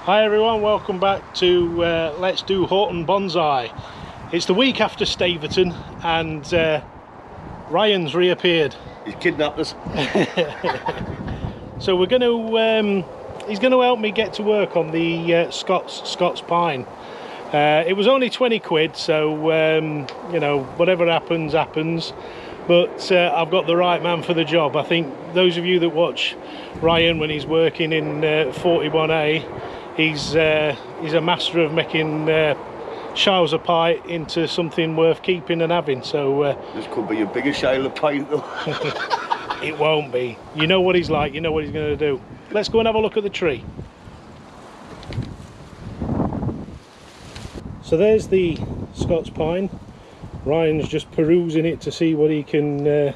Hi everyone, welcome back to Let's Do Houghton Bonsai. It's the week after Staverton and Ryan's reappeared. He's kidnapped us. So we're going to, he's going to help me get to work on the Scots Pine. It was only 20 quid, so you know, whatever happens, happens. But I've got the right man for the job. I think those of you that watch Ryan when he's working in 41A, he's a master of making Shires of Pie into something worth keeping and having. So this could be a bigger Shire of Pie though. It won't be. You know what he's like, you know what he's going to do. Let's go and have a look at the tree. So there's the Scots Pine. Ryan's just perusing it to see what he can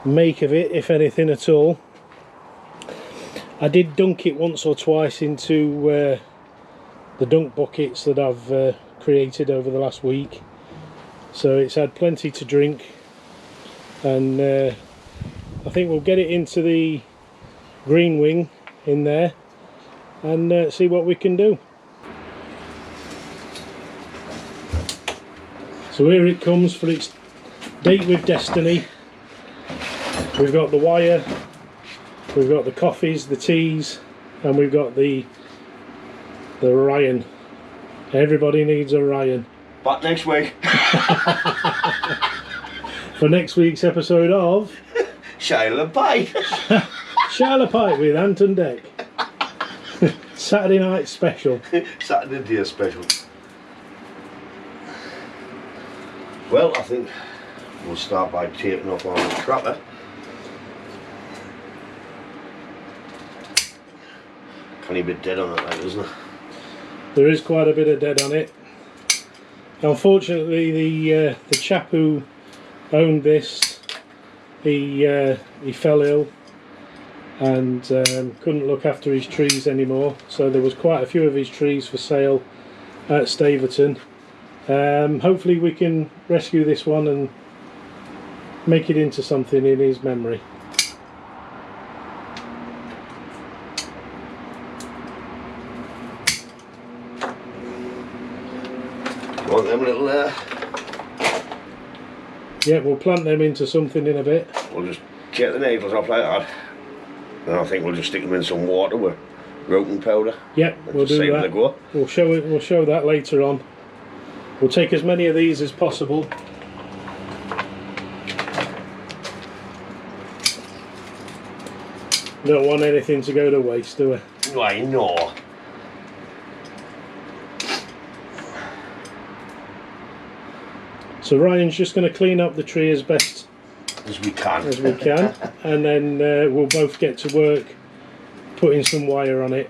make of it, if anything at all. I did dunk it once or twice into the dunk buckets that I've created over the last week, so it's had plenty to drink, and I think we'll get it into the green wing in there and see what we can do. So here it comes for its date with destiny. We've got the wire, we've got the coffees, the teas, and we've got the Ryan. Everybody needs a Ryan. Back next week. For next week's episode of Shire of Pie. Shire of Pie with Ant and Deck. Saturday night special. Saturday day special. Well, I think we'll start by taping off on the crapper. Kind of a bit dead on it, like, isn't it? There is quite a bit of dead on it. Unfortunately, the chap who owned this, he fell ill and couldn't look after his trees anymore. So there was quite a few of his trees for sale at Staverton. Hopefully we can rescue this one and make it into something in his memory. Want them little yeah, we'll plant them into something in a bit. We'll just take the needles off like that, and I think we'll just stick them in some water with rotten powder. Yep, we'll do that. Go. We'll show that later on. We'll take as many of these as possible. Don't want anything to go to waste, do we? Why, no. So Ryan's just going to clean up the tree as best as we can, and then we'll both get to work putting some wire on it.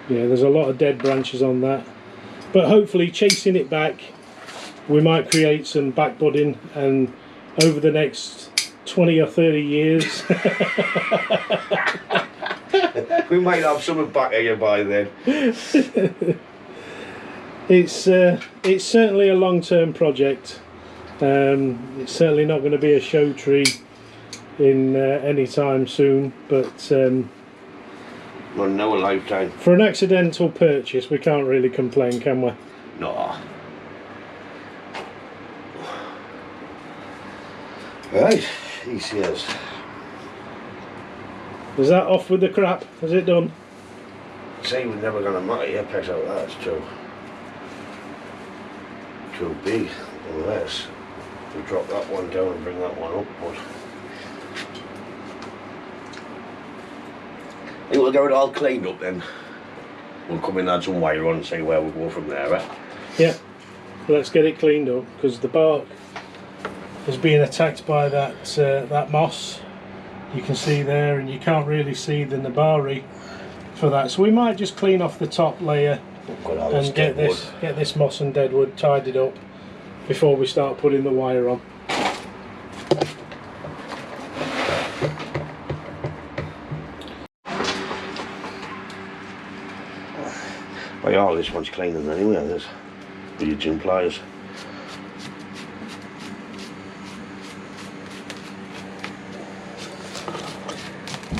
Yeah, there's a lot of dead branches on that, but hopefully chasing it back, we might create some back budding, and over the next 20 or 30 years we might have something back here by then. It's certainly a long-term project. It's certainly not going to be a show tree in any time soon, but Well, no lifetime. For an accidental purchase, we can't really complain, can we? No. Right, he says. Is that off with the crap? Is it done? Say we're never gonna matter your picks out. That's too big, unless we drop that one down and bring that one up. But I think we'll get it all cleaned up then. We'll come in and add some wire on and see where we go from there, right? Yeah, let's get it cleaned up, because the bark is being attacked by that moss. You can see there, and you can't really see the nabari for that. So we might just clean off the top layer and get this moss and deadwood tidied up before we start putting the wire on. Well, yeah, this one's cleaning anyway, this with your gym pliers.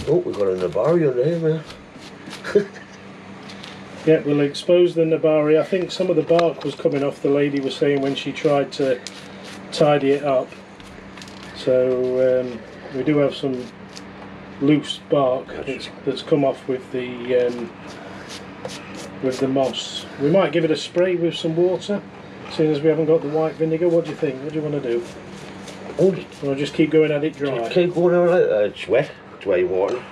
Oh, we've got an Nabari on there, man. Yeah, we'll expose the nabari. I think some of the bark was coming off, the lady was saying, when she tried to tidy it up. So we do have some loose bark that's come off with the moss. We might give it a spray with some water, seeing as we haven't got the white vinegar. What do you think? What do you want to do? Or just keep going at it dry? Keep going on like that. It's wet. It's wet water.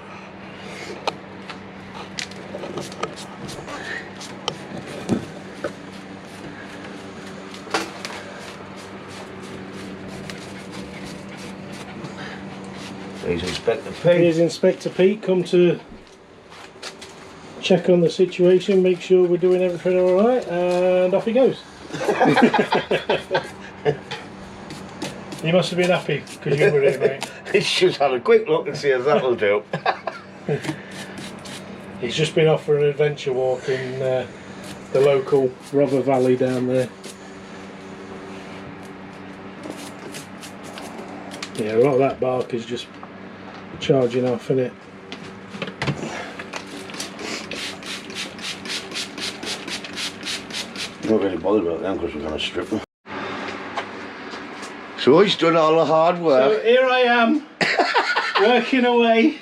Here's Inspector Pete. Here's Inspector Pete, come to check on the situation, make sure we're doing everything alright, and off he goes. You must have been happy because you were here, mate. He's just had a quick look and see if that'll do. He's just been off for an adventure walk in the local Rother Valley down there. Yeah, a lot of that bark is just charging off, isn't it? Not really bothered about them because we're going to strip them. So he's done all the hard work. So here I am, working away,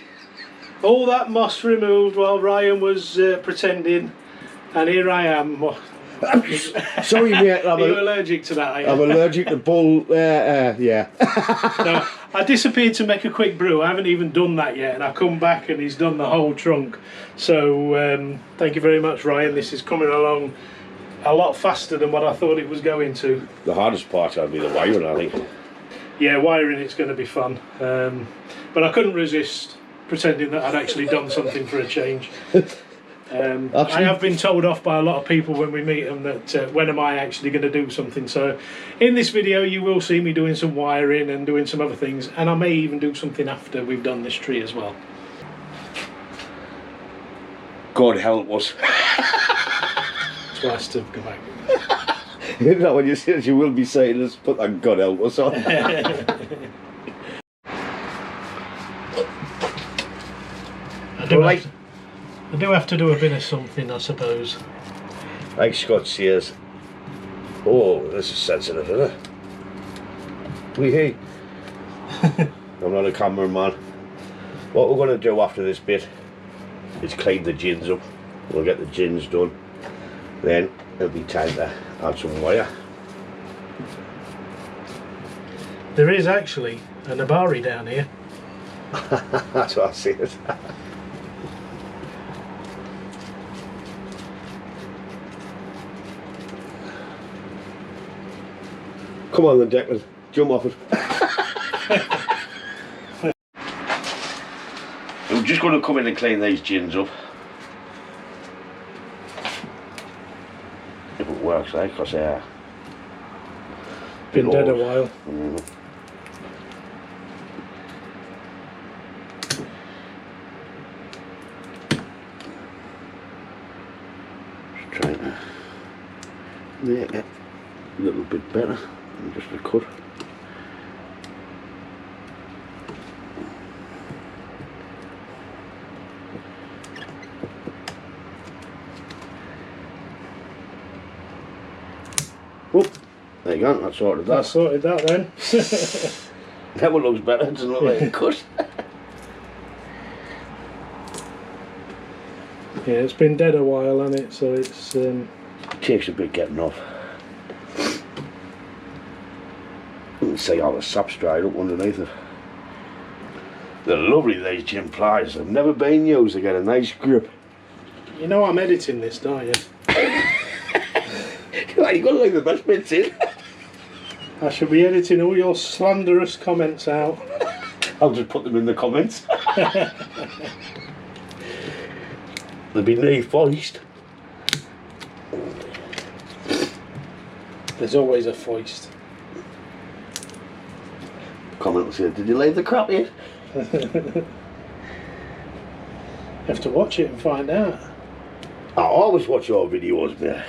all that moss removed while Ryan was pretending, and here I am. Sorry mate, Are you allergic to that? I'm allergic to bull, yeah. No, I disappeared to make a quick brew. I haven't even done that yet, and I come back and he's done the whole trunk. So thank you very much, Ryan. This is coming along a lot faster than what I thought it was going to. The hardest part would be the wiring, I think. Yeah, wiring it's going to be fun. But I couldn't resist pretending that I'd actually done something for a change. I have been told off by a lot of people when we meet them that when am I actually going to do something. So in this video you will see me doing some wiring and doing some other things, and I may even do something after we've done this tree as well. God help us. Twice to go back. You know when you say it, you will be saying this, but thank God help us on. I do have to do a bit of something, I suppose. Like Scott says, oh, this is sensitive, isn't it? Wee I'm not a cameraman. What we're going to do after this bit is clean the gins up. We'll get the gins done. Then it'll be time to add some wire. There is actually a nabari down here. That's what I see it. Come on then, Declan, jump off it. I'm just going to come in and clean these gins up. If it works, eh? Because been dead a while. Just trying to make it a little bit better than just a cut. Oh, there you go, that's sorted that. I sorted that then. That one looks better, it doesn't look like a cut. Yeah, it's been dead a while, hasn't it? So it's takes a bit getting off. You can see all the sap's dried up underneath it. They're lovely, these gin pliers. They've never been used. They get a nice grip. You know I'm editing this, don't you? You've got to leave the best bits in. I should be editing all your slanderous comments out. I'll just put them in the comments. They'll be knee foist. There's always a foist. Comment will say, did you leave the crap in? You have to watch it and find out. I always watch your videos, mate.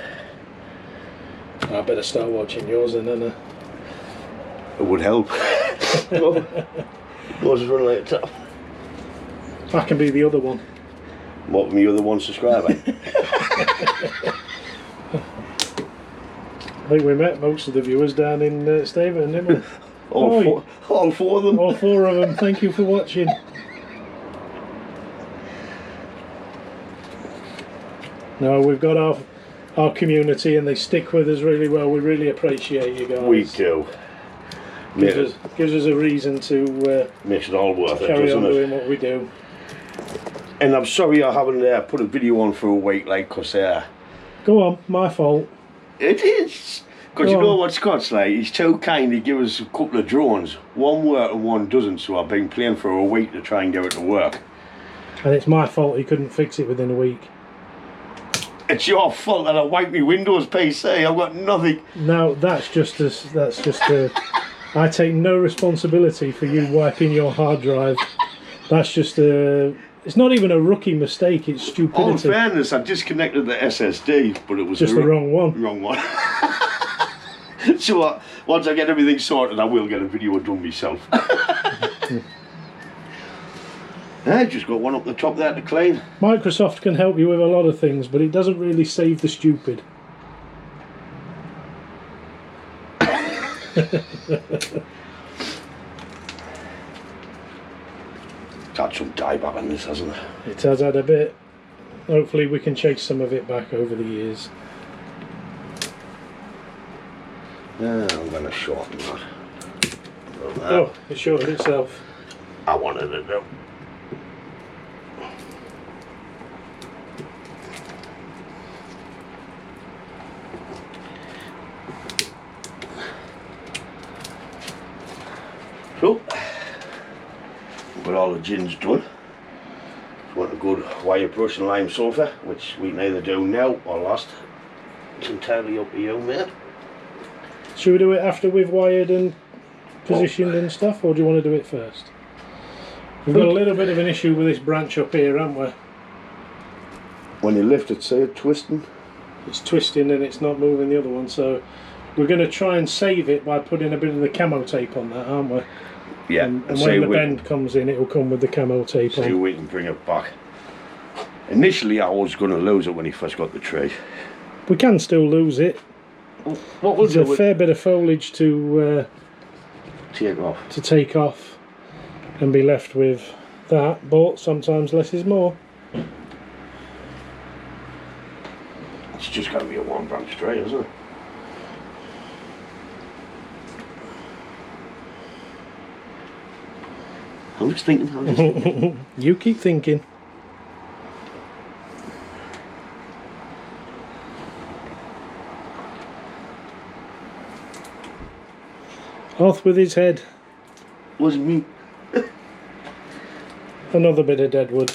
I better start watching yours then, don't I? It would help. Yours is running like a tap. I can be the other one. What from your other one subscriber? I think we met most of the viewers down in Staven, didn't we? All four of them? All 4 of them. Thank you for watching. No, we've got our community and they stick with us really well. We really appreciate you guys. We do. Gives us a reason to makes it all worth it, carry on doesn't it? doing what we do. And I'm sorry I haven't put a video on for a week, like, because Go on, my fault. it is. Because you know what Scott's like, he's too kind to give us a couple of drones. One works and one doesn't, so I've been playing for a week to try and get it to work. And it's my fault he couldn't fix it within a week. It's your fault that I wiped my Windows PC, I've got nothing. No, that's just I take no responsibility for you wiping your hard drive. That's just it's not even a rookie mistake, it's stupidity. In fairness, I disconnected the SSD, but it was just the wrong one. Wrong one. So once I get everything sorted, I will get a video done myself. I just got one up the top there to clean. Microsoft can help you with a lot of things, but it doesn't really save the stupid. It's had some dye back on this, hasn't it? It has had a bit. Hopefully we can chase some of it back over the years. Yeah, I'm going to shorten that. Oh, it shortened itself. I wanted it to. So, got all the gins done. Want a good wire brush and lime sulphur, which we can either do now or last. It's entirely up to you, mate. Should we do it after we've wired and positioned and stuff, or do you want to do it first? We've got a little bit of an issue with this branch up here, haven't we? When you lift it, see it twisting? It's twisting and it's not moving the other one, so we're going to try and save it by putting a bit of the camo tape on that, aren't we? Yeah. And when the bend comes in, it'll come with the camo tape on. See if we can bring it back. Initially, I was going to lose it when he first got the tree. We can still lose it. What was There's a fair bit of foliage to take off and be left with that, but sometimes less is more. It's just got to be a one branch tree, isn't it? I'm just thinking. You keep thinking. Off with his head. Was me. Another bit of dead wood.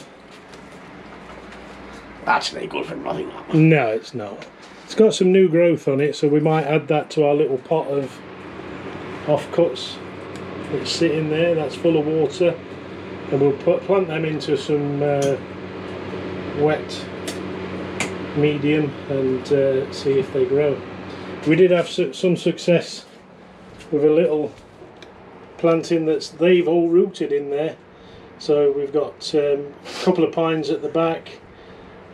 That's not good for nothing. No, it's not. It's got some new growth on it, so we might add that to our little pot of offcuts that's sitting there. That's full of water, and we'll plant them into some wet medium and see if they grow. We did have some success with a little planting they've all rooted in there. So we've got a couple of pines at the back,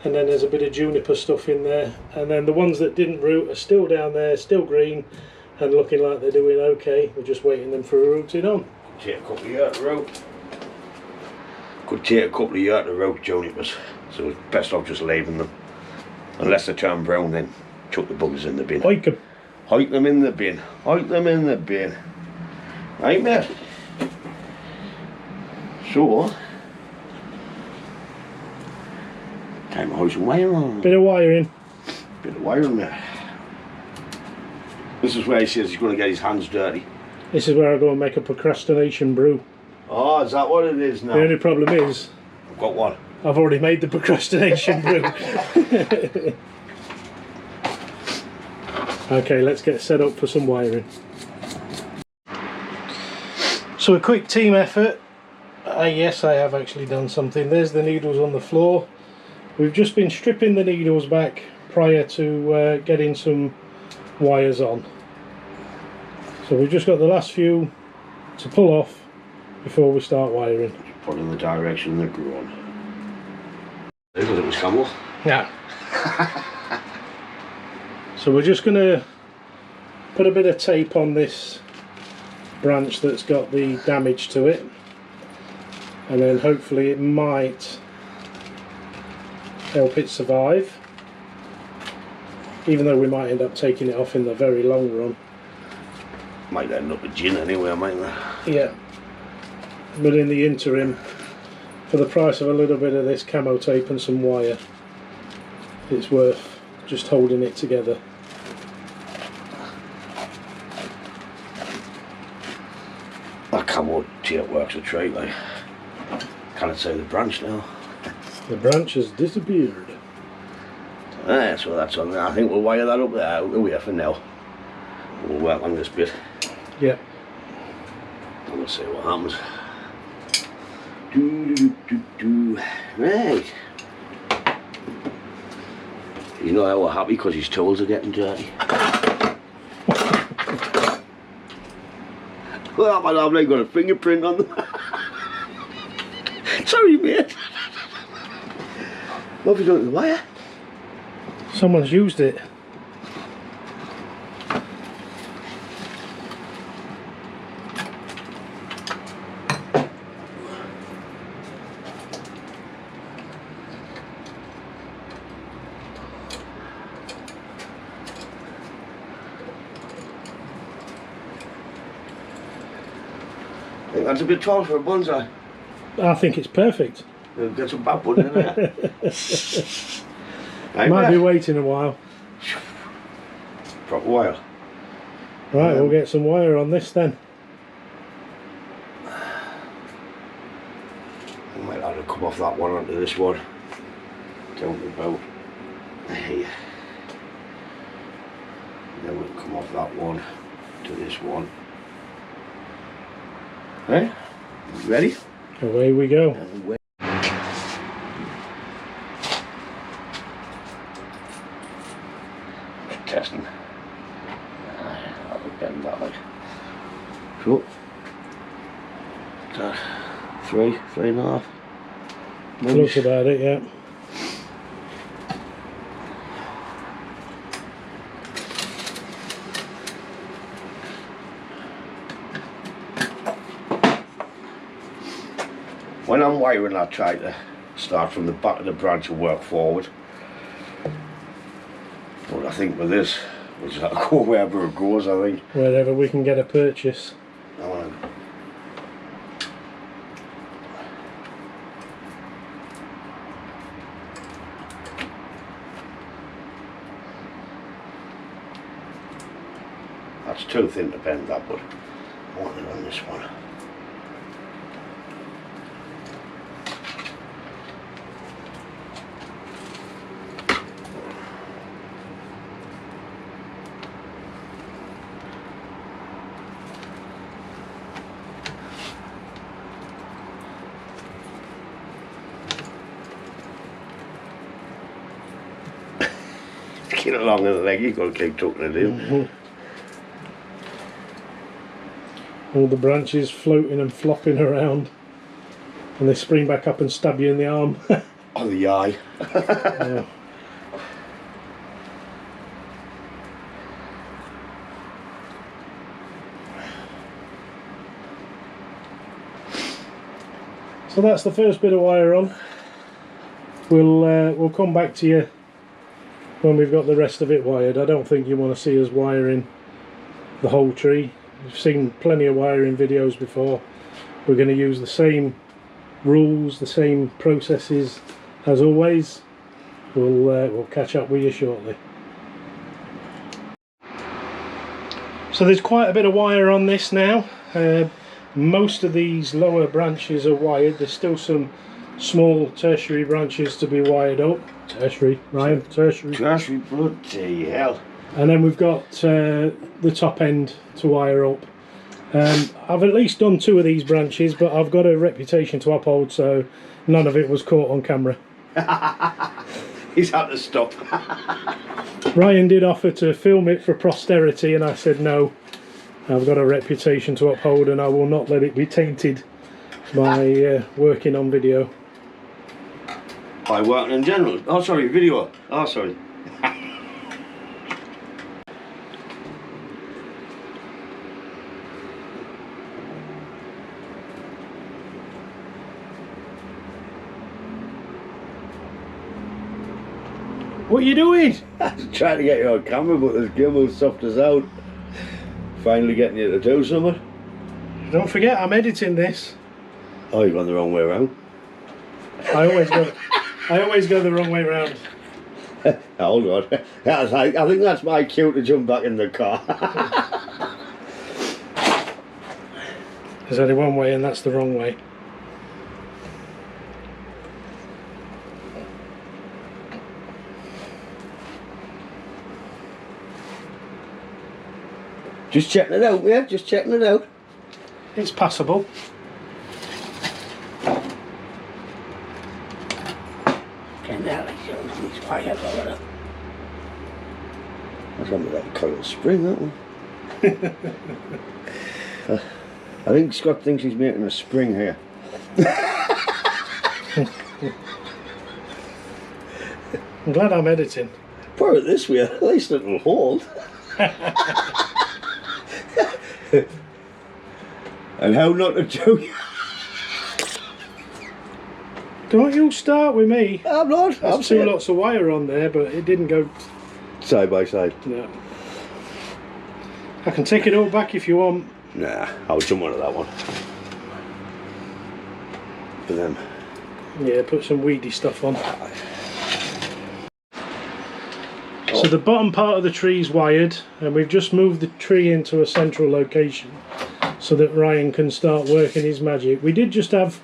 and then there's a bit of juniper stuff in there, and then the ones that didn't root are still down there, still green and looking like they're doing okay. We're just waiting them for a rooting on. Take a couple of years to root. Could take a couple of years to root junipers, so it's best off just leaving them. Unless they turn brown, then chuck the buggers in the bin. Hike them. Hike them in the bin. Hike them in the bin. Right, mate? So, time to house some wire on. Bit of wiring. Bit of wiring, mate. This is where he says he's going to get his hands dirty. This is where I go and make a procrastination brew. Oh, is that what it is now? The only problem is I've got one. I've already made the procrastination brew. Okay, let's get set up for some wiring. So a quick team effort. Yes, I have actually done something. There's the needles on the floor. We've just been stripping the needles back prior to getting some wires on. So we've just got the last few to pull off before we start wiring. Put in the direction they're growing. Because it was camel. Yeah. So we're just going to put a bit of tape on this branch that's got the damage to it, and then hopefully it might help it survive, even though we might end up taking it off in the very long run. Might end up with gin anyway, mightn't they? Yeah, but in the interim, for the price of a little bit of this camo tape and some wire, it's worth just holding it together. That camo tape works a treat, like. Can't say the branch now. The branch has disappeared. So that's on there. I think we'll wire that up there out the way for now. We'll work on this bit. Yeah. And we'll see what happens. Right. He's not how happy because his tools are getting dirty. Well, I've not got a fingerprint on them. Sorry, mate. What have you done to the wire? Someone's used it. I think that's a bit tall for a bonsai. I think it's perfect. We'll get some backwood in there. Might be waiting a while. Proper wire. Right, we'll get some wire on this then. I might have to come off that one onto this one. Down about here. Then we'll come off that one to this one. Right? Ready? Away we go. Testing. I'll be getting that like. So, three and a half. Maybe. Looks about it, yeah. When I'm wiring, I try to start from the back of the branch and work forward. But I think with this, we'll just have to go wherever it goes, I think. Wherever we can get a purchase. That's too thin to bend that, but I want it on this one. Get along in the leg, you've got to keep tucking it in. All the branches floating and flopping around, and they spring back up and stab you in the arm. On the eye. Yeah. So that's the first bit of wire on. We'll come back to you when we've got the rest of it wired. I don't think you want to see us wiring the whole tree. We've seen plenty of wiring videos before. We're going to use the same rules, the same processes as always. We'll catch up with you shortly. So there's quite a bit of wire on this now. Most of these lower branches are wired. There's still some small tertiary branches to be wired up. Tertiary, Ryan, tertiary. Tertiary, bloody hell. And then we've got the top end to wire up. I've at least done 2 of these branches, but I've got a reputation to uphold, so none of it was caught on camera. He's had to stop. Ryan did offer to film it for posterity, and I said no. I've got a reputation to uphold, and I will not let it be tainted by working on video. By working in general. Oh, sorry, video. Oh, sorry. What are you doing? I'm trying to get you on camera, but this gimbal soft us out. Finally getting you to do something. Don't forget, I'm editing this. Oh, you've gone the wrong way around. I always go the wrong way round. Hold on. I think that's my cue to jump back in the car. There's only one way, and that's the wrong way. Just checking it out, yeah? Just checking it out. It's passable. That's one with that coiled spring, that one. I think Scott thinks he's making a spring here. I'm glad I'm editing. Put it this way, at least it'll hold. And how not to do. Don't you start with me. I'm not. There's two lots of wire on there, but it didn't go side by side. No. I can take it all back if you want. Nah, I'll jump onto that one. For them. Yeah, put some weedy stuff on. So the bottom part of the tree is wired, and we've just moved the tree into a central location so that Ryan can start working his magic. We did just have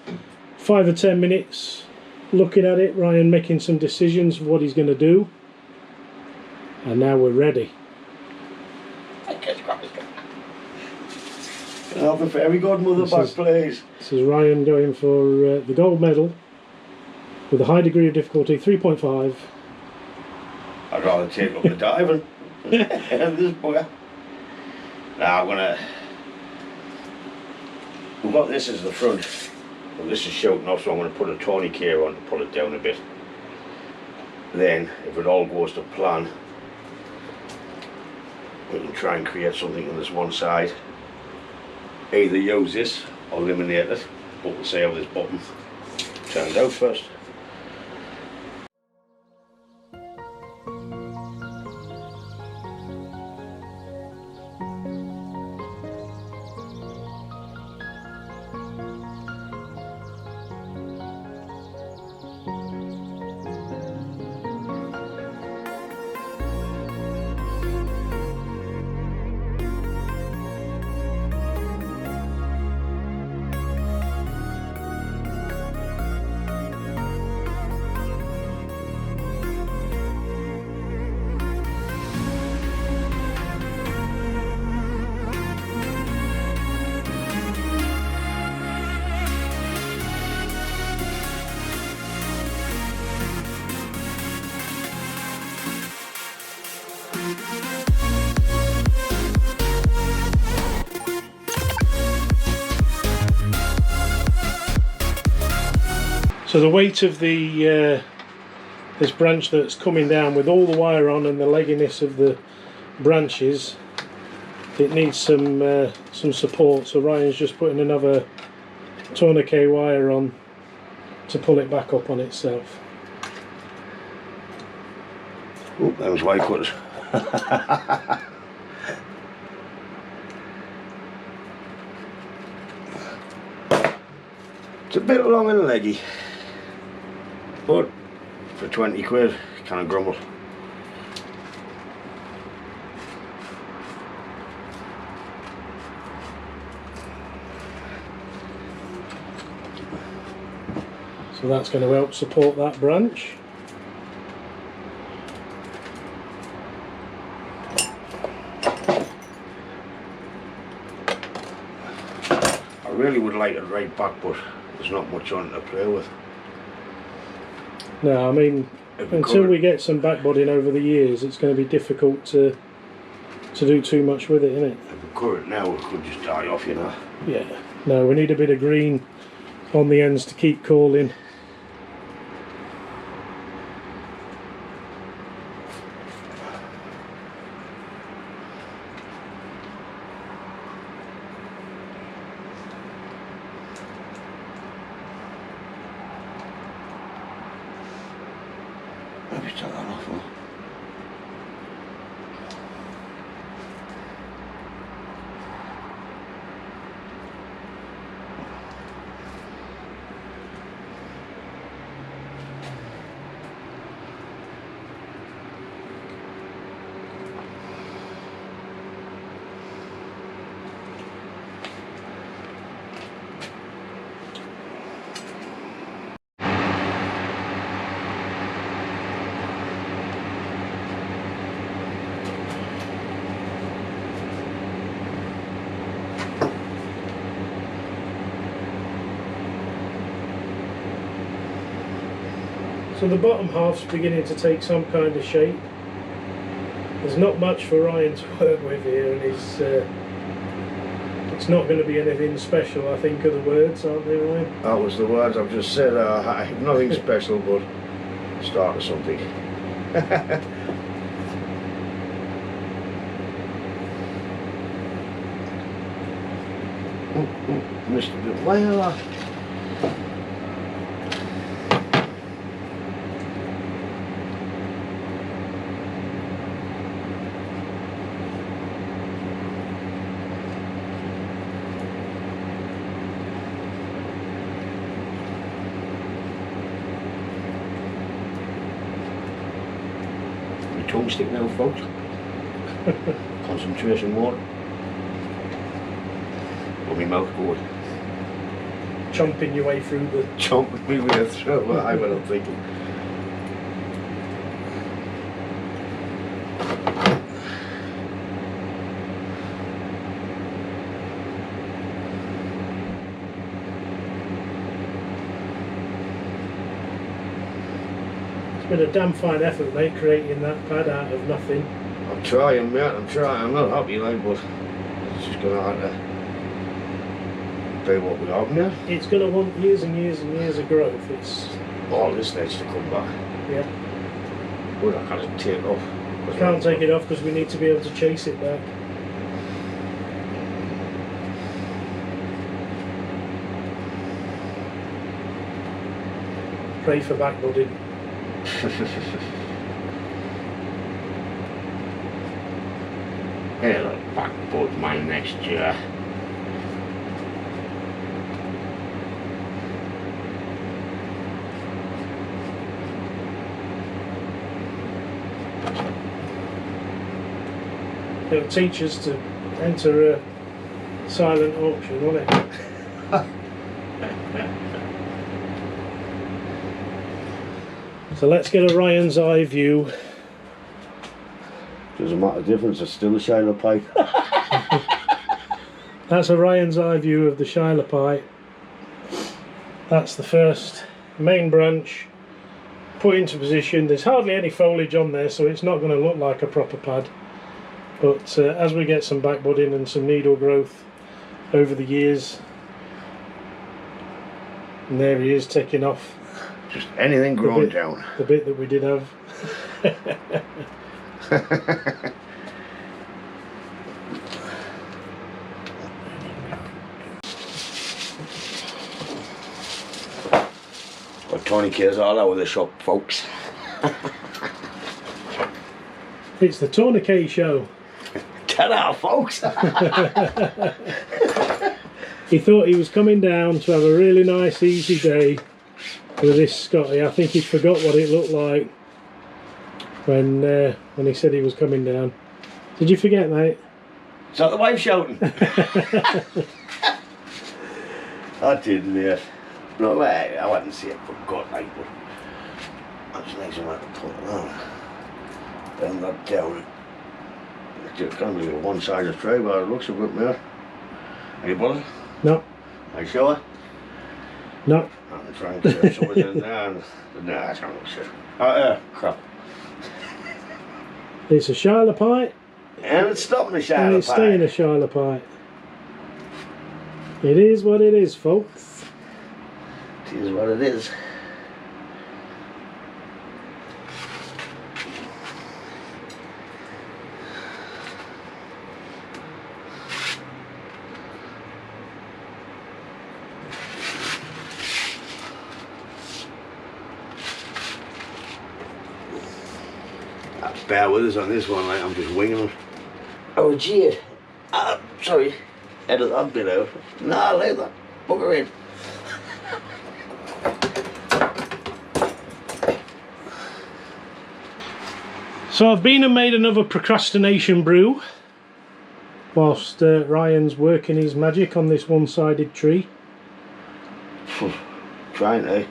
5 or 10 minutes looking at it, Ryan making some decisions of what he's going to do, and now we're ready. I'll have the fairy godmother back, please. This is Ryan going for the gold medal with a high degree of difficulty, 3.5. I'd rather take up the diving. This bugger. Now we've got this as the front. Well, this is shouting off, so I'm going to put a tourniquet on to pull it down a bit. Then, if it all goes to plan, we can try and create something on this one side. Either use this or eliminate it, but we'll see how this bottom turns out first. So the weight of the this branch that's coming down with all the wire on and the legginess of the branches, it needs some support. So Ryan's just putting another tourniquet wire on to pull it back up on itself. Oh, that was wire cutters. It's a bit long and leggy, but for 20 quid, can't grumble. So that's going to help support that branch. I really would like it right back, but there's not much on it to play with. No, I mean, until we get some backboarding over the years, it's going to be difficult to do too much with it, isn't it? If we cut it now, it could just die off, you know. Yeah. No, we need a bit of green on the ends to keep cooling. just take that off, huh? So the bottom half's beginning to take some kind of shape. There's not much for Ryan to work with here, and it's not going to be anything special, I think, are the words, aren't they, Ryan? That was the words I've just said. Nothing special, but start of something. Missed a bit. Well, tongue stick now, folks. Concentration more. Or my mouth going. Chomping your way through the... Chomping me way through. Well, I what I'm thinking. It's been a damn fine effort, mate, creating that pad out of nothing. I'm trying, mate, I'm trying. I'm not happy, like, but it's just going to have to do what we have now. It's going to want years and years and years of growth. It's... All this needs to come back. Yeah. But I can't take it off. Can't take it off because we need to be able to chase it back. Pray for back budding. It'll back bud mine next year. It'll teach us to enter a silent auction, won't it? So let's get a Ryan's eye view. Doesn't matter the difference, it's still a Shiloh pipe. That's a Ryan's eye view of the Shiloh pipe. That's the first main branch put into position. There's hardly any foliage on there, so it's not going to look like a proper pad. But as we get some back budding and some needle growth over the years, and there he is taking off. Just anything growing down. The bit that we did have. Well, Tony cares all over the shop, folks. It's the tourniquet show. Ta-da, folks! He thought he was coming down to have a really nice, easy day with this Scotty. I think he forgot what it looked like when he said he was coming down. Did you forget, mate? Is that the wife shouting? I didn't, yeah. No, I wouldn't say it forgot, like, but I just need somewhere to put it on. Bend that down. It's going to be a one-sided tray, but it looks a bit more. Are you bothered? No. Are you sure? No. I'm trying to get something in there and... Nah, that's not shit. Oh, yeah, crap. It's a Shiloh pipe. And it's stopping the Shiloh and it's pipe. staying a Shiloh pipe. It is what it is, folks. It is what it is. bear with us on this one, like I'm just winging it. Oh gee, sorry, edit that bit out. Nah, leave that, bugger in. So I've been and made another procrastination brew whilst Ryan's working his magic on this one-sided tree. Trying to.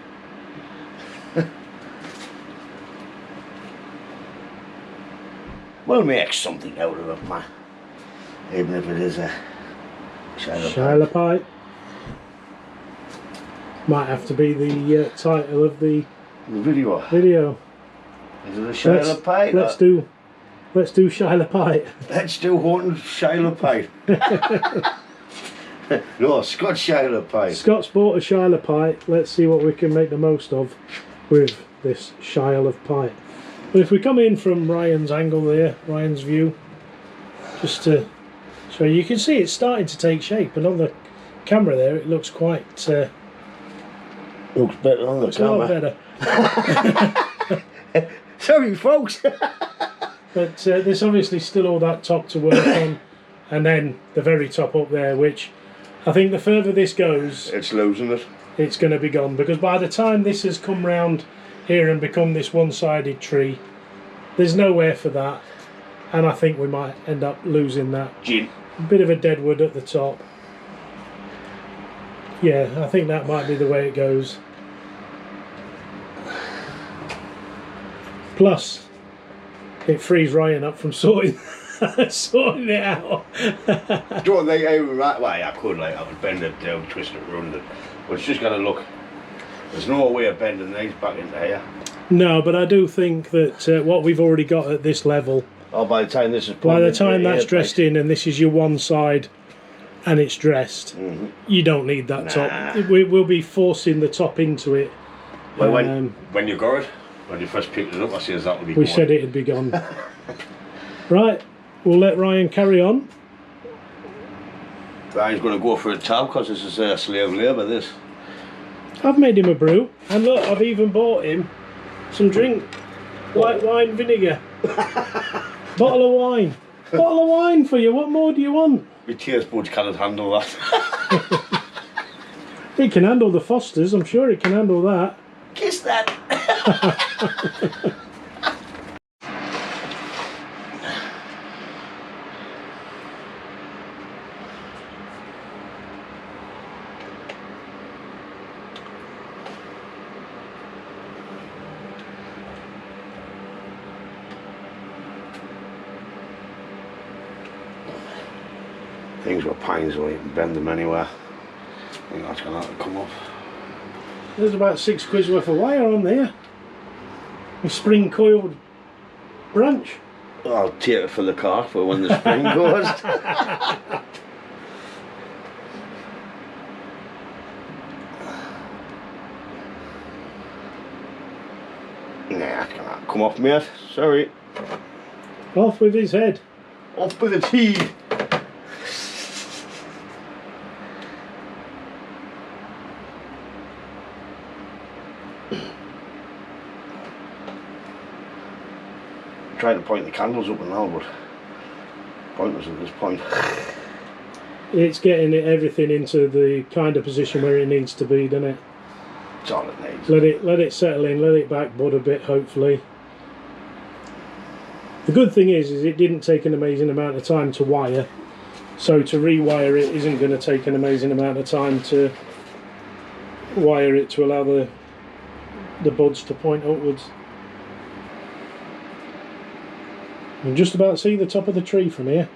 We'll make something out of it, man. Even if it is a Shiloh pipe. Might have to be the title of the video. Is it a Shiloh pipe? Let's do Shiloh pipe. Let's do Houghton Shiloh pipe. No, Scots Shiloh pipe. Scott's bought a Shiloh pipe. Let's see what we can make the most of with this Shiloh pipe. But if we come in from Ryan's angle there, Ryan's view, just to show you, can see it's starting to take shape, and on the camera there it looks quite looks better on the camera. A lot better. Sorry folks. But there's obviously still all that top to work on, and then the very top up there, which I think the further this goes, it's losing it. It's going to be gone, because by the time this has come round here and become this one-sided tree, there's nowhere for that, and I think we might end up losing that. Gin. A bit of a dead wood at the top. Yeah, I think that might be the way it goes. Plus, it frees Ryan up from sorting it out. Don't think over that way I could, like I would bend it down, twist it, run it. But it's just gonna look, there's no way of bending these back into here. No, but I do think that what we've already got at this level, by the time this is by the time that's dressed in and this is your one side and it's dressed, you don't need that top. We'll be forcing the top into it. Well, when you got it, when you first picked it up, I said that would be gone. We said it'd be gone. Right, we'll let Ryan carry on. Ryan's going to go for a tab because this is slave labour, this. I've made him a brew, and look, I've even bought him some drink. White wine vinegar. Bottle of wine. Bottle of wine for you, what more do you want? My taste buds cannot handle that. It can handle the Fosters, I'm sure it can handle that. Kiss that. Things with pines, so you can bend them anywhere. I think that's going to have to come up. There's about £6 worth of wire on there. A spring coiled branch. I'll take it for the car for when the spring goes. Nah, it's going to come off, mate. Sorry. Off with his head. Off with the teeth. Trying to point the candles up and now, but pointless at this point. It's getting everything into the kind of position where it needs to be, doesn't it? That's all it needs. Let it settle in, let it back bud a bit, hopefully. The good thing is it didn't take an amazing amount of time to wire, so to rewire it isn't going to take an amazing amount of time to wire it to allow the buds to point upwards. You can just about see the top of the tree from here.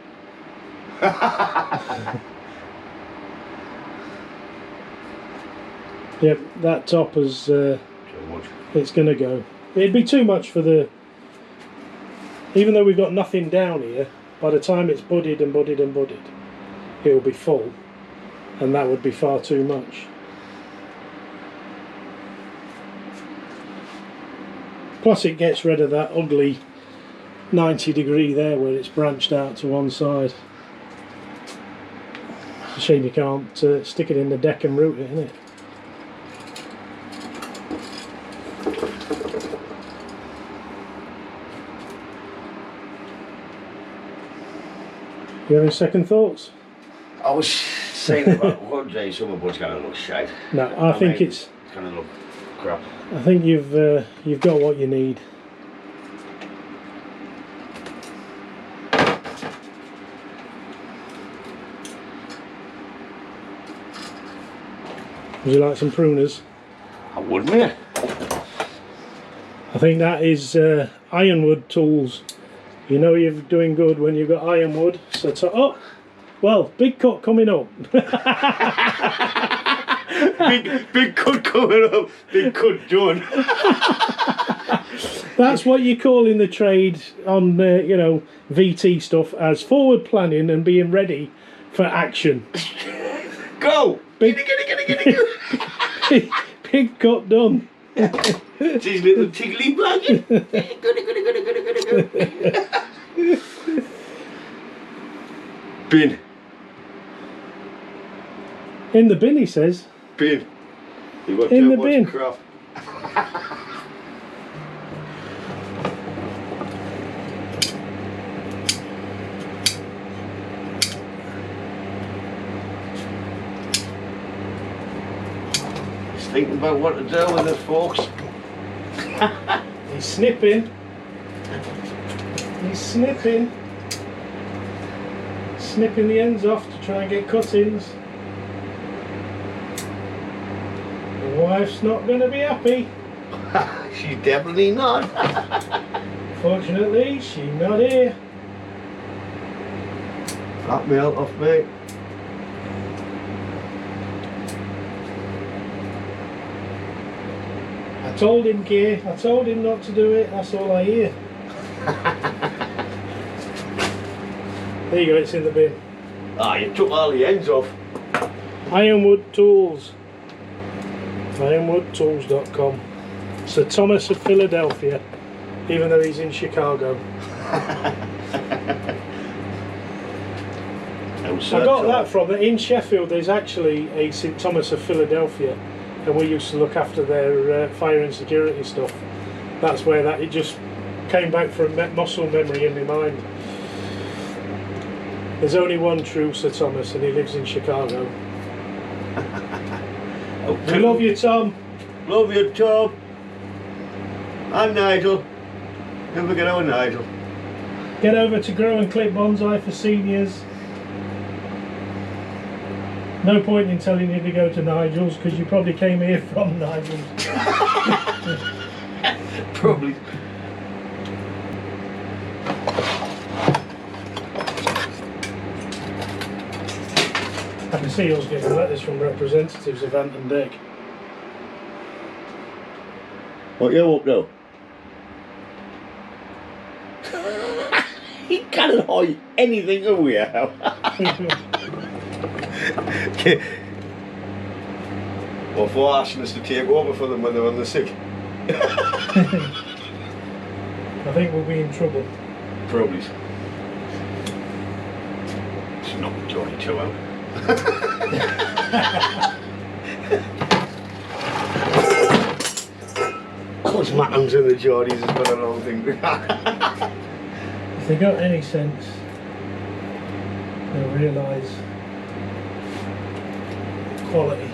Yep, that top is it's going to go. It'd be too much for the, even though we've got nothing down here, by the time it's budded and budded and budded, it will be full, and that would be far too much. Plus it gets rid of that ugly 90-degree there where it's branched out to one side. It's a shame you can't stick it in the deck and root it, isn't it? You having second thoughts? I was saying about one day some of it's going to look shite. No, I think mean, it's going to look crap. I think you've got what you need. Would you like some pruners? I would, mate. I think that is ironwood tools. You know you're doing good when you've got ironwood. So oh, well, big cut coming up. big cut coming up. Big cut done. That's what you call in the trade on you know, VT stuff as forward planning and being ready for action. Go. Big, big cut done. These little tickly blanket. Bin. In the bin, he says. Bin. You got in too the much bin. Crap. He's thinking about what to do with the forks. He's snipping. He's snipping. Snipping the ends off to try and get cuttings. The wife's not going to be happy. She's definitely not. Fortunately, she's not here. Knock me out off, mate. I told him, Kay. I told him not to do it. That's all I hear. There you go, it's in the bin. Ah, you took all the ends off. Ironwood Tools. Ironwoodtools.com. Sir Thomas of Philadelphia, even though he's in Chicago. I got that from in Sheffield. There's actually a St Thomas of Philadelphia, and we used to look after their fire and security stuff. That's where it just came back from muscle memory in my mind. There's only one true Sir Thomas, and he lives in Chicago. We love you, Tom. Love you, Tom. And Nigel. Don't forget our Nigel. Get over to Grow and Clip Bonsai for seniors. No point in telling you to go to Nigel's, because you probably came here from Nigel's. Probably. I can see us getting letters from representatives of Ant and Dick. What you up now? He can't hide anything away. Or for asking us to take over for them when they're on the sick. I think we'll be in trouble. Probably. It's not the Johnny too out. Cause Mattams and the Geordies has got a long thing. If they got any sense, they'll realise quality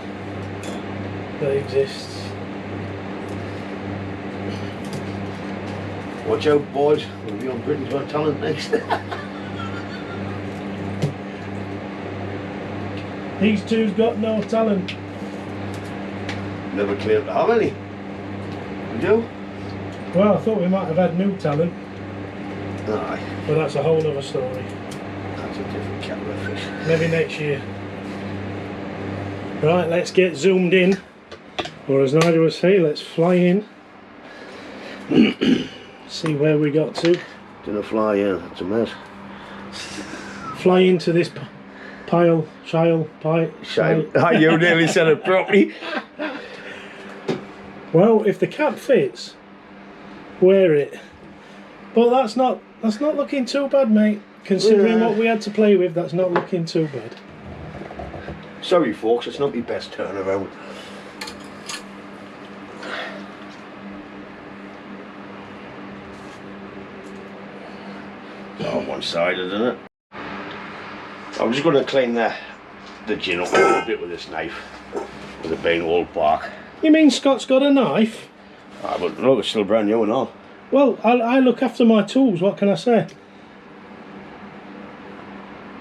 that exists. Watch out, boys. We'll be on Britain's Got Talent next. These two's got no talent. Never claimed to have any. We do? Well, I thought we might have had new talent, Aye. but that's a whole other story. That's a different kettle of fish. Maybe next year. Right, let's get zoomed in. Or as Nigel would say, let's fly in. See where we got to. Didn't fly in, it's a mess. Fly into this pile. You nearly said it properly. Well, if the cap fits, wear it. But that's not looking too bad, mate. Considering what we had to play with, that's not looking too bad. Sorry folks, it's not my best turnaround. It's all one-sided, isn't it? I'm just going to clean the gin up a little bit with this knife, with it being old bark. You mean Scott's got a knife? Ah, but look, it's still brand new and all. Well, I look after my tools, what can I say?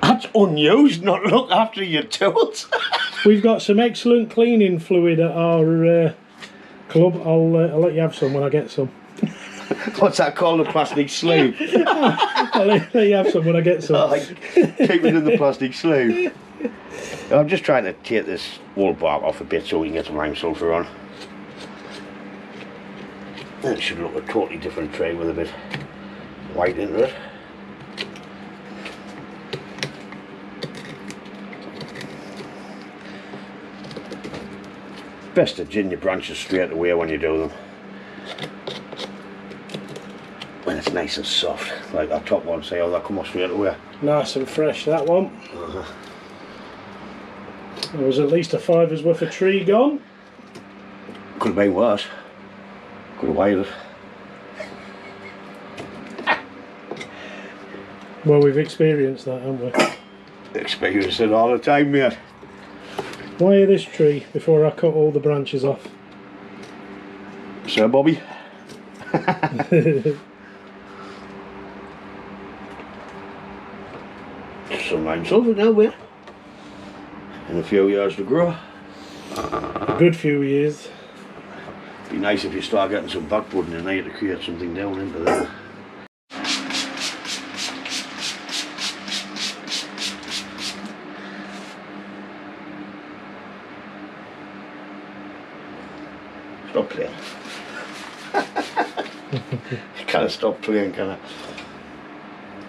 That's unused, not look after your tools. We've got some excellent cleaning fluid at our club. I'll let you have some when I get some. What's that called, a plastic sleeve? I'll let you have some when I get some. Oh, keep it in the plastic sleeve. I'm just trying to take this old bark off a bit so we can get some lime sulphur on. It should look a totally different tray with a bit white into it. Best to gin your branches straight away when you do them. When it's nice and soft, like that top one, see how that come off straight away. Nice and fresh, that one. There was at least a fiver's worth of tree gone. Could have been worse. Could have waited. Well, we've experienced that, haven't we? Experience it all the time, mate. Wire this tree before I cut all the branches off. Sir Bobby. Some lime sulphur now, mate. In a few years to grow. A good few years. Be nice if you start getting some back pudding in there to create something down into there. Stop playing. Can't stop playing, can I?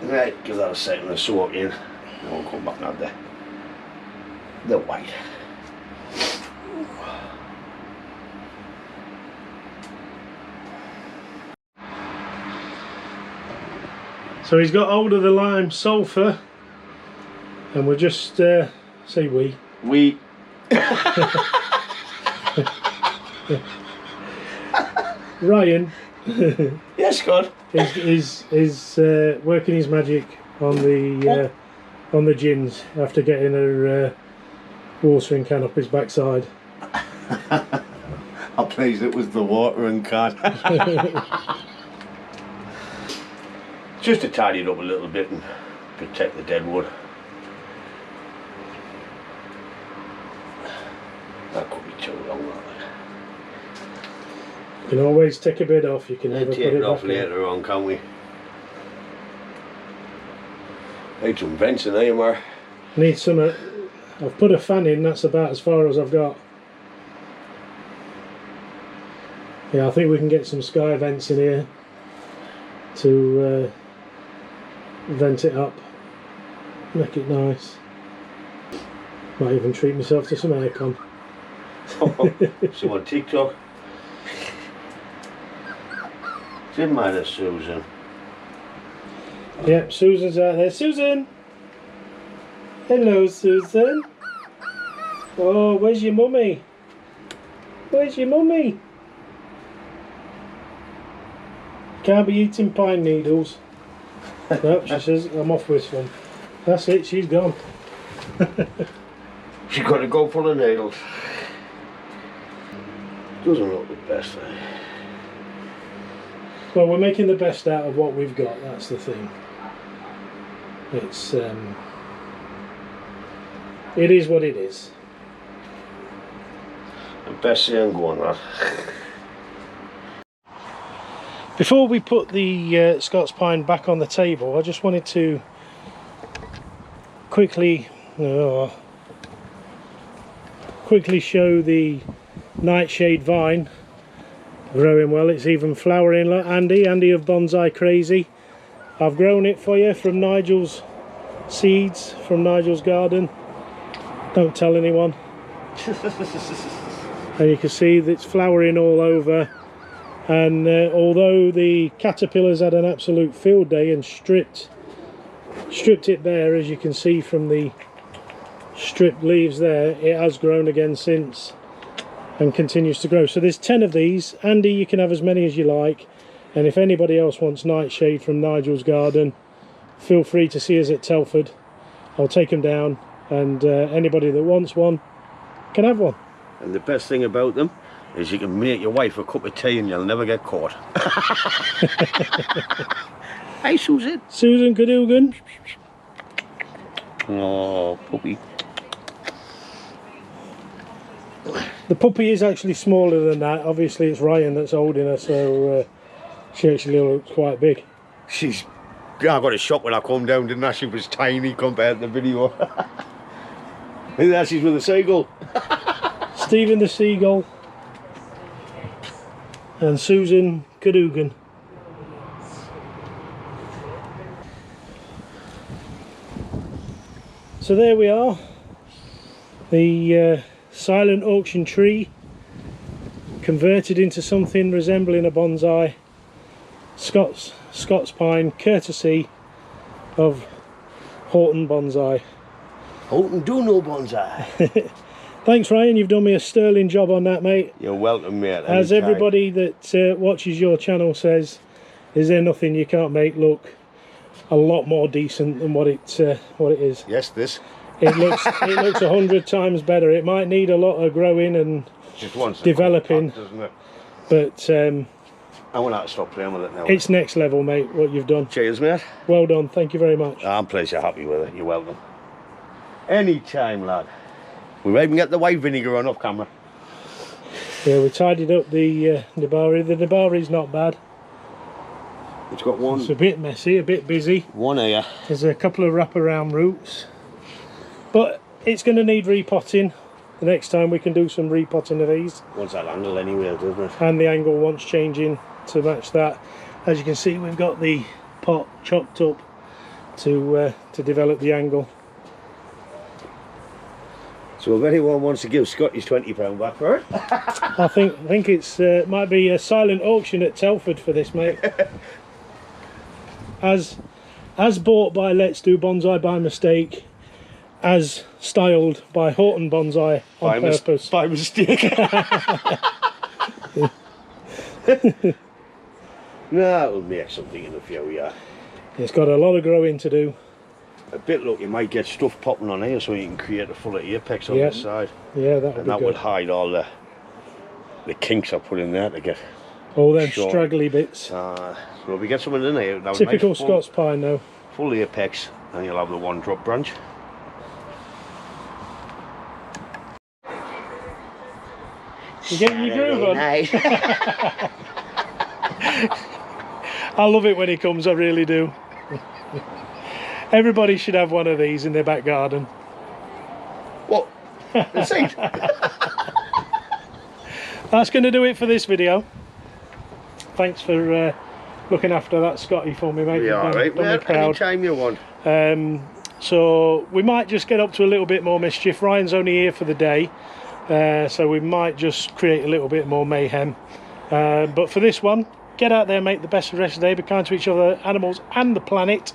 Right, give that a second to soak in. And we'll come back now there. The white. So he's got hold of the lime sulphur, and we're just say we. Ryan. Yes, God. is working his magic on the gins after getting her watering can up his backside. I'm pleased it was the watering can. Just to tidy it up a little bit and protect the dead wood. That could be too long, that. You can always take a bit off, you can never Take put it off back later on, can't we? Need some vents in there, Mar. Need some. I've put a fan in, that's about as far as I've got. Yeah, I think we can get some sky vents in here to vent it up, make it nice. Might even treat myself to some aircon. Some on TikTok. Didn't mind Susan. Yep, Susan's out there. Susan! Hello, Susan. Oh, where's your mummy? Where's your mummy? Can't be eating pine needles. No, she says, I'm off with one. That's it, she's gone. She's got to go full of needles. Doesn't look the best, eh? Well, we're making the best out of what we've got, that's the thing. It's it is what it is. The best thing going on. Before we put the Scots Pine back on the table, I just wanted to quickly show the nightshade vine growing well. It's even flowering. Look, Andy of Bonsai Crazy. I've grown it for you from Nigel's seeds, from Nigel's garden. Don't tell anyone. And you can see that it's flowering all over. And although the caterpillars had an absolute field day and stripped it bare, as you can see from the stripped leaves there, it has grown again since and continues to grow. So there's 10 of these. Andy, you can have as many as you like, and if anybody else wants nightshade from Nigel's garden, feel free to see us at Telford. I'll take them down, and anybody that wants one can have one. And the best thing about them is you can make your wife a cup of tea and you'll never get caught. Hey, Susan. Susan Cadougan. Oh, puppy. The puppy is actually smaller than that. Obviously it's Ryan that's holding her, so she actually looks quite big. I got a shock when I come down, didn't I? She was tiny compared to the video. Look at that, she's with a seagull. Stephen the Seagull and Susan Cadougan. So there we are, the silent auction tree converted into something resembling a bonsai. Scots Pine, courtesy of Houghton Bonsai. Houghton do no bonsai. Thanks Ryan, you've done me a sterling job on that, mate. You're welcome, mate. As everybody that watches your channel says, is there nothing you can't make look a lot more decent than what it is? Yes, this. It looks 100 times better. It might need a lot of growing and Just developing, doesn't it? but I want to stop playing with it now. it's next level, mate, what you've done. Cheers, mate. Well done, thank you very much. I'm pleased you're happy with it. You're welcome. Anytime, lad. We've even got the white vinegar on off camera. Yeah, we tidied up the Nibari. The Nibari's not bad. It's got one. It's a bit messy, a bit busy. One here. There's a couple of wraparound roots, but it's going to need repotting. The next time we can do some repotting of these. Wants that angle anyway, doesn't it? And the angle wants changing to match that. As you can see, we've got the pot chopped up to develop the angle. So if anyone wants to give Scott his £20 back for it. I think it's might be a silent auction at Telford for this, mate. As bought by LetsDoBonsai by mistake, as styled by Houghton Bonsai on purpose. By mistake. No, we'll make something in a few, yeah. It's got a lot of growing to do. A bit look, you might get stuff popping on here so you can create a full apex on the side. Yeah, that would be And that good. would hide all the kinks I put in there to get all them short. straggly bits. So if we get something in here, that Typical nice Scots Pine though. full apex, and you'll have the one drop branch. You getting your groove on? I love it when he comes, I really do. Everybody should have one of these in their back garden. What? The seat? That's going to do it for this video. Thanks for looking after that Scotty for me, mate. Yeah, alright, man. Anytime you want. So we might just get up to a little bit more mischief. Ryan's only here for the day, so we might just create a little bit more mayhem. But for this one, get out there, make the best of the rest of the day, be kind to each other, animals and the planet.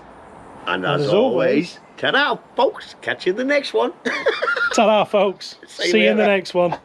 And as always, ta-da, folks. Catch you in the next one. Ta-da, folks. See you in the next one.